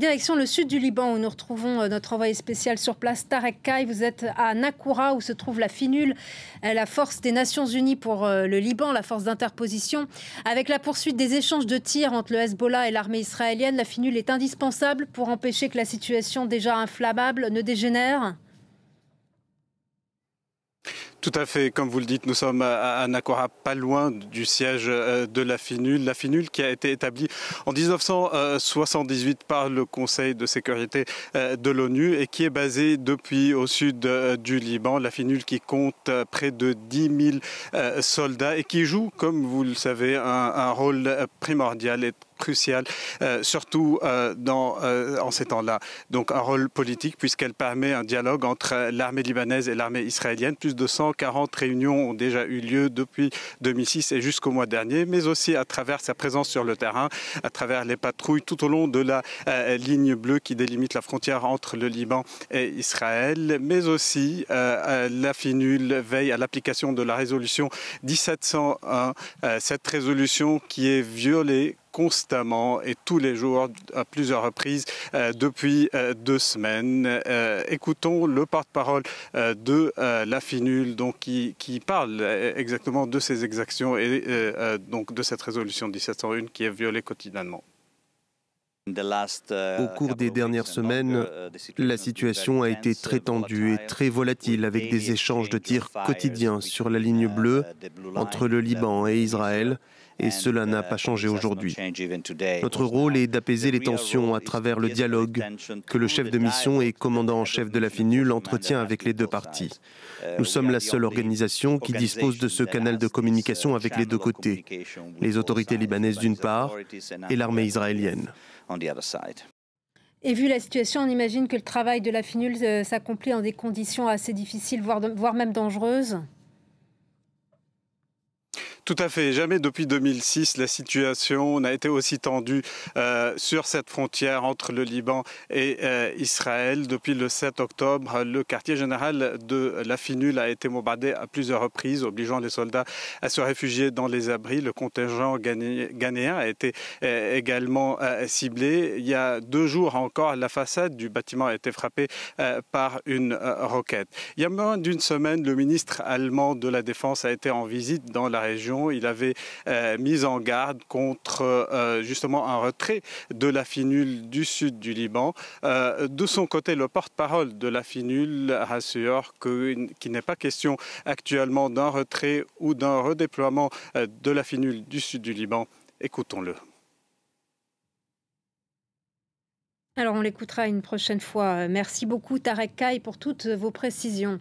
Direction le sud du Liban où nous retrouvons notre envoyé spécial sur place, Tarek Kaye. Vous êtes à Naqoura où se trouve la FINUL, la force des Nations Unies pour le Liban, la force d'interposition. Avec la poursuite des échanges de tirs entre le Hezbollah et l'armée israélienne, la FINUL est indispensable pour empêcher que la situation déjà inflammable ne dégénère. Tout à fait, comme vous le dites, nous sommes à Naqoura, pas loin du siège de la FINUL. La FINUL qui a été établie en 1978 par le Conseil de sécurité de l'ONU et qui est basée depuis au sud du Liban. La FINUL qui compte près de 10 000 soldats et qui joue, comme vous le savez, un rôle primordial et crucial, surtout en ces temps-là. Donc un rôle politique puisqu'elle permet un dialogue entre l'armée libanaise et l'armée israélienne. Plus de 140 réunions ont déjà eu lieu depuis 2006 et jusqu'au mois dernier, mais aussi à travers sa présence sur le terrain, à travers les patrouilles tout au long de la ligne bleue qui délimite la frontière entre le Liban et Israël, mais aussi la FINUL veille à l'application de la résolution 1701, cette résolution qui est violée constamment et tous les jours à plusieurs reprises depuis 2 semaines. Écoutons le porte-parole de la FINUL donc, qui parle exactement de ces exactions et donc de cette résolution 1701 qui est violée quotidiennement. Au cours des dernières semaines, la situation a été très tendue et très volatile avec des échanges de tirs quotidiens sur la ligne bleue entre le Liban et Israël et cela n'a pas changé aujourd'hui. Notre rôle est d'apaiser les tensions à travers le dialogue que le chef de mission et commandant en chef de la FINUL entretient avec les deux parties. Nous sommes la seule organisation qui dispose de ce canal de communication avec les deux côtés, les autorités libanaises d'une part et l'armée israélienne. Et vu la situation, on imagine que le travail de la FINUL s'accomplit dans des conditions assez difficiles, voire même dangereuses. Tout à fait. Jamais depuis 2006, la situation n'a été aussi tendue sur cette frontière entre le Liban et Israël. Depuis le 7 octobre, le quartier général de la FINUL a été bombardé à plusieurs reprises, obligeant les soldats à se réfugier dans les abris. Le contingent ghanéen a été également ciblé. Il y a 2 jours encore, la façade du bâtiment a été frappée par une roquette. Il y a moins d'une semaine, le ministre allemand de la Défense a été en visite dans la région. Il avait mis en garde contre justement un retrait de la FINUL du sud du Liban. De son côté, le porte-parole de la FINUL rassure qu'il n'est pas question actuellement d'un retrait ou d'un redéploiement de la FINUL du sud du Liban. Écoutons-le. Alors on l'écoutera une prochaine fois. Merci beaucoup Tarek Kaye pour toutes vos précisions.